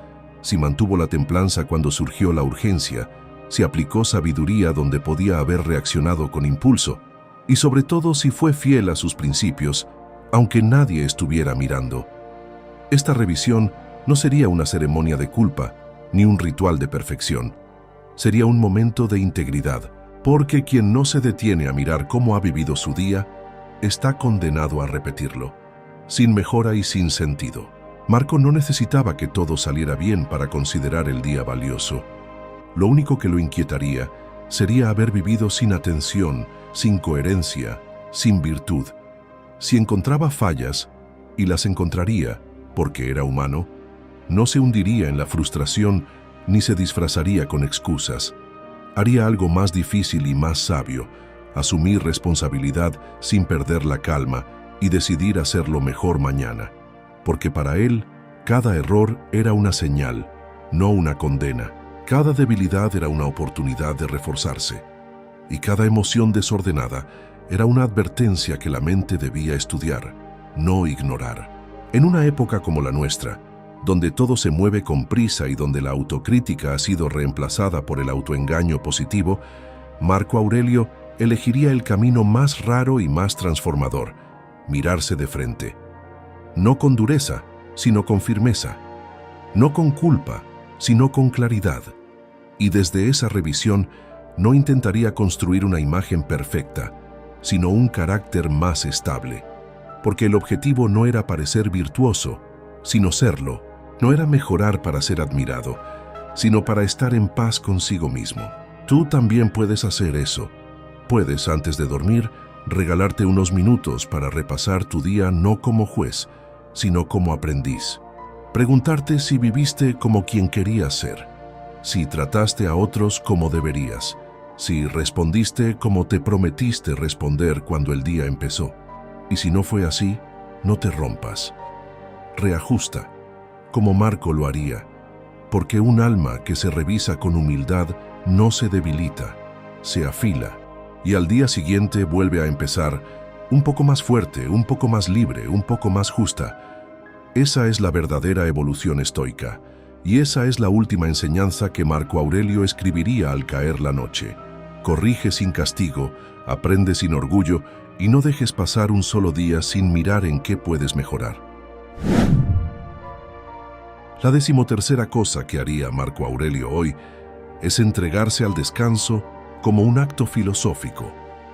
si mantuvo la templanza cuando surgió la urgencia, si aplicó sabiduría donde podía haber reaccionado con impulso, y sobre todo si fue fiel a sus principios, aunque nadie estuviera mirando. Esta revisión no sería una ceremonia de culpa, ni un ritual de perfección. Sería un momento de integridad, porque quien no se detiene a mirar cómo ha vivido su día, está condenado a repetirlo, sin mejora y sin sentido. Marco no necesitaba que todo saliera bien para considerar el día valioso. Lo único que lo inquietaría sería haber vivido sin atención, sin coherencia, sin virtud. Si encontraba fallas, y las encontraría porque era humano, no se hundiría en la frustración ni se disfrazaría con excusas. Haría algo más difícil y más sabio: asumir responsabilidad sin perder la calma y decidir hacerlo mejor mañana. Porque para él, cada error era una señal, no una condena. Cada debilidad era una oportunidad de reforzarse. Y cada emoción desordenada era una advertencia que la mente debía estudiar, no ignorar. En una época como la nuestra, donde todo se mueve con prisa y donde la autocrítica ha sido reemplazada por el autoengaño positivo, Marco Aurelio elegiría el camino más raro y más transformador: mirarse de frente. No con dureza, sino con firmeza. No con culpa, sino con claridad. Y desde esa revisión, no intentaría construir una imagen perfecta, sino un carácter más estable. Porque el objetivo no era parecer virtuoso, sino serlo. No era mejorar para ser admirado, sino para estar en paz consigo mismo. Tú también puedes hacer eso. Puedes, antes de dormir, regalarte unos minutos para repasar tu día no como juez, sino como aprendiz. Preguntarte si viviste como quien querías ser, si trataste a otros como deberías, si respondiste como te prometiste responder cuando el día empezó. Y si no fue así, no te rompas. Reajusta, como Marco lo haría, porque un alma que se revisa con humildad no se debilita, se afila, y al día siguiente vuelve a empezar un poco más fuerte, un poco más libre, un poco más justa. Esa es la verdadera evolución estoica, y esa es la última enseñanza que Marco Aurelio escribiría al caer la noche. Corrige sin castigo, aprende sin orgullo, y no dejes pasar un solo día sin mirar en qué puedes mejorar. La 13ª cosa que haría Marco Aurelio hoy es entregarse al descanso como un acto filosófico,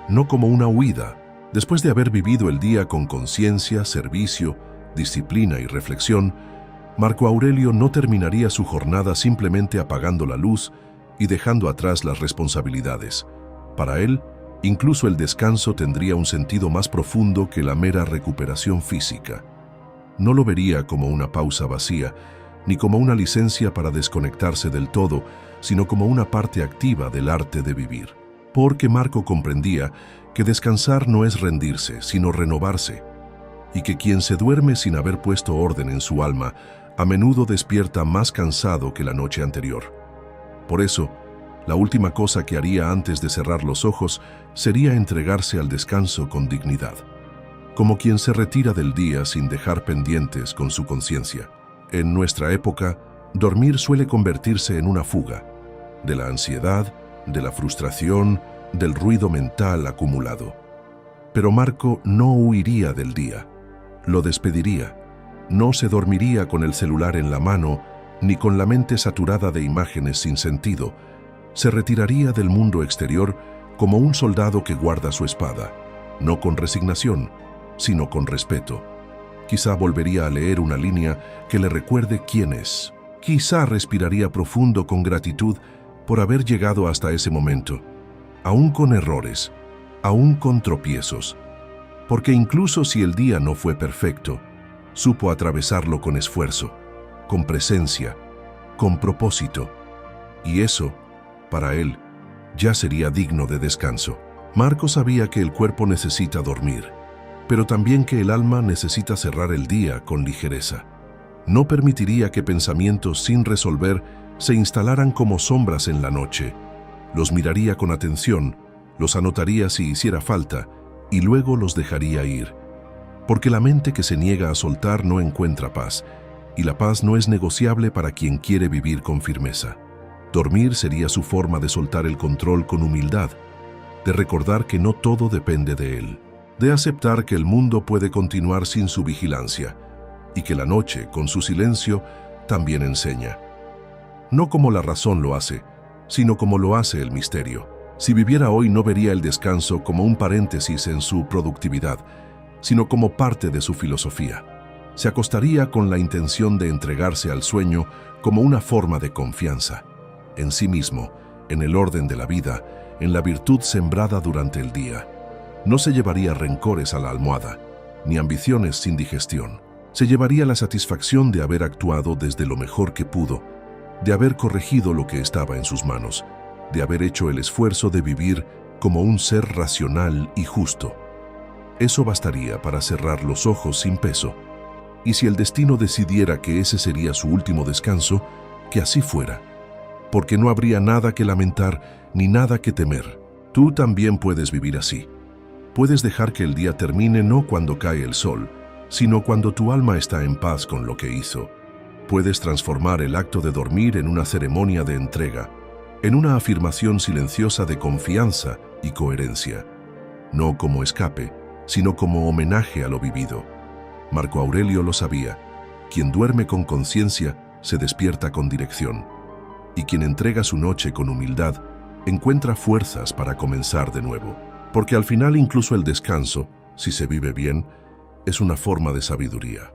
no como una huida. Después de haber vivido el día con conciencia, servicio, disciplina y reflexión, Marco Aurelio no terminaría su jornada simplemente apagando la luz y dejando atrás las responsabilidades. Para él, incluso el descanso tendría un sentido más profundo que la mera recuperación física. No lo vería como una pausa vacía, ni como una licencia para desconectarse del todo, sino como una parte activa del arte de vivir. Porque Marco comprendía que descansar no es rendirse, sino renovarse, y que quien se duerme sin haber puesto orden en su alma, a menudo despierta más cansado que la noche anterior. Por eso, la última cosa que haría antes de cerrar los ojos sería entregarse al descanso con dignidad, como quien se retira del día sin dejar pendientes con su conciencia. En nuestra época, Dormir suele convertirse en una fuga de la ansiedad, de la frustración, del ruido mental acumulado. Pero Marco no huiría del día, lo despediría. No se dormiría con el celular en la mano ni con la mente saturada de imágenes sin sentido. Se retiraría del mundo exterior como un soldado que guarda su espada, no con resignación, sino con respeto. Quizá volvería a leer una línea que le recuerde quién es. Quizá respiraría profundo con gratitud por haber llegado hasta ese momento, aún con errores, aún con tropiezos, porque incluso si el día no fue perfecto, supo atravesarlo con esfuerzo, con presencia, con propósito, y eso, para él, ya sería digno de descanso. Marco sabía que el cuerpo necesita dormir, pero también que el alma necesita cerrar el día con ligereza. No permitiría que pensamientos sin resolver se instalaran como sombras en la noche. Los miraría con atención, los anotaría si hiciera falta, y luego los dejaría ir. Porque la mente que se niega a soltar no encuentra paz, y la paz no es negociable para quien quiere vivir con firmeza. Dormir sería su forma de soltar el control con humildad, de recordar que no todo depende de él, de aceptar que el mundo puede continuar sin su vigilancia, y que la noche, con su silencio, también enseña. No como la razón lo hace, sino como lo hace el misterio. Si viviera hoy no vería el descanso como un paréntesis en su productividad, sino como parte de su filosofía. Se acostaría con la intención de entregarse al sueño como una forma de confianza, en sí mismo, en el orden de la vida, en la virtud sembrada durante el día. No se llevaría rencores a la almohada, ni ambiciones sin digestión. Se llevaría la satisfacción de haber actuado desde lo mejor que pudo, de haber corregido lo que estaba en sus manos, de haber hecho el esfuerzo de vivir como un ser racional y justo. Eso bastaría para cerrar los ojos sin peso. Y si el destino decidiera que ese sería su último descanso, que así fuera, porque no habría nada que lamentar ni nada que temer. Tú también puedes vivir así. Puedes dejar que el día termine no cuando cae el sol, sino cuando tu alma está en paz con lo que hizo. Puedes transformar el acto de dormir en una ceremonia de entrega, en una afirmación silenciosa de confianza y coherencia, no como escape, sino como homenaje a lo vivido. Marco Aurelio lo sabía: quien duerme con conciencia se despierta con dirección, y quien entrega su noche con humildad encuentra fuerzas para comenzar de nuevo. Porque al final incluso el descanso, si se vive bien, es una forma de sabiduría.